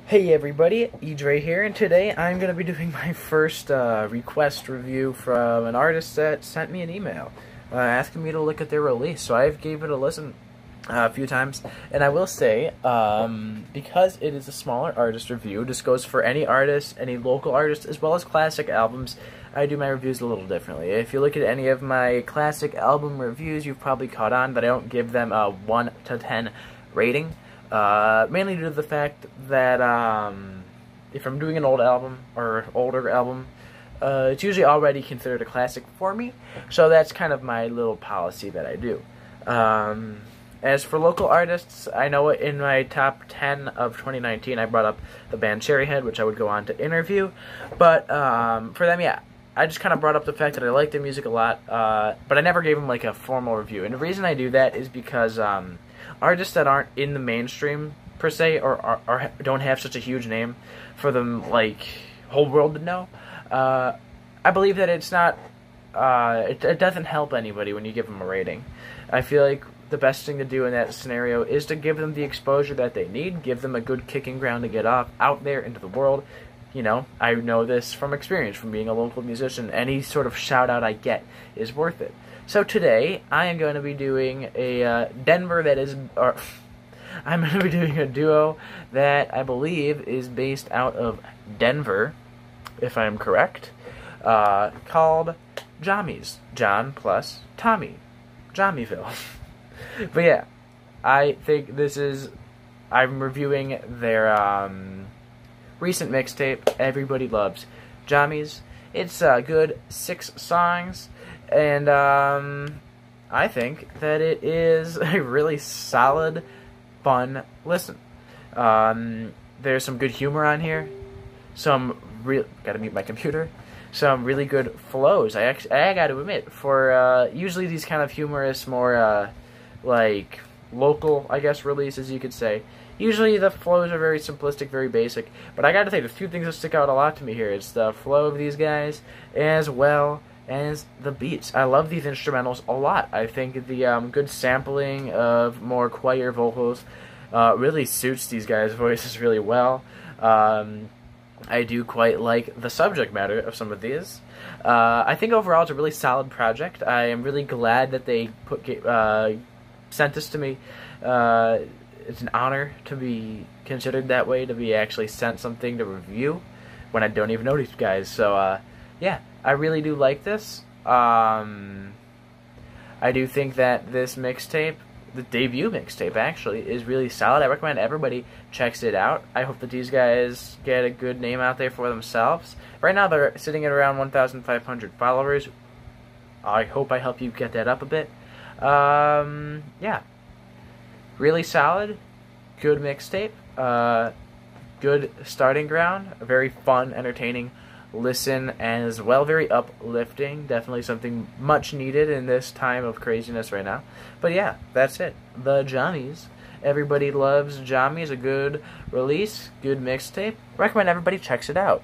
Hey everybody, Idre here, and today I'm going to be doing my first request review from an artist that sent me an email asking me to look at their release. So I've gave it a listen a few times, and I will say, because it is a smaller artist review, this goes for any artist, any local artist, as well as classic albums. I do my reviews a little differently. If you look at any of my classic album reviews, you've probably caught on that I don't give them a 1 to 10 rating. Mainly due to the fact that if I'm doing an old album or older album, it's usually already considered a classic for me, so that's kind of my little policy that I do. As for local artists, I know in my top 10 of 2019 I brought up the band Cherryhead, which I would go on to interview, but for them, yeah, I just kind of brought up the fact that I like their music a lot, but I never gave them like a formal review, and the reason I do that is because artists that aren't in the mainstream per se, or don't have such a huge name for them like whole world to know, I believe that it's not it doesn't help anybody when you give them a rating. I feel like the best thing to do in that scenario is to give them the exposure that they need, give them a good kicking ground to get out there into the world. You know, I know this from experience, from being a local musician. Any sort of shout out I get is worth it. So today, I am going to be doing a I'm going to be doing a duo that I believe is based out of Denver, if I'm correct, called Jommies. John plus Tommy. Jommyville. But yeah, I think I'm reviewing their recent mixtape, Everybody Loves Jommies. It's a good 6 songs. And I think that it is a really solid, fun listen. There's some good humor on here. Gotta mute my computer. Some really good flows. I gotta admit, for usually these kind of humorous, more like local, I guess, releases you could say. Usually the flows are very simplistic, very basic. But I gotta say, there's 2 things that stick out a lot to me here. It's the flow of these guys, as well as the beats. I love these instrumentals a lot. I think the good sampling of more choir vocals really suits these guys' voices really well. I do quite like the subject matter of some of these. I think overall it's a really solid project. I am really glad that they sent this to me. It's an honor to be considered that way, to be actually sent something to review when I don't even know these guys. So yeah, I really do like this. I do think that this mixtape, the debut mixtape actually, is really solid. I recommend everybody checks it out. I hope that these guys get a good name out there for themselves. Right now they're sitting at around 1,500 followers. I hope I help you get that up a bit. Yeah. Really solid, good mixtape, good starting ground, a very fun, entertaining listen, and as well very uplifting. Definitely something much needed in this time of craziness right now. But yeah, that's it. The Jommies. Everybody Loves Jommies. A good release, good mixtape. Recommend everybody checks it out.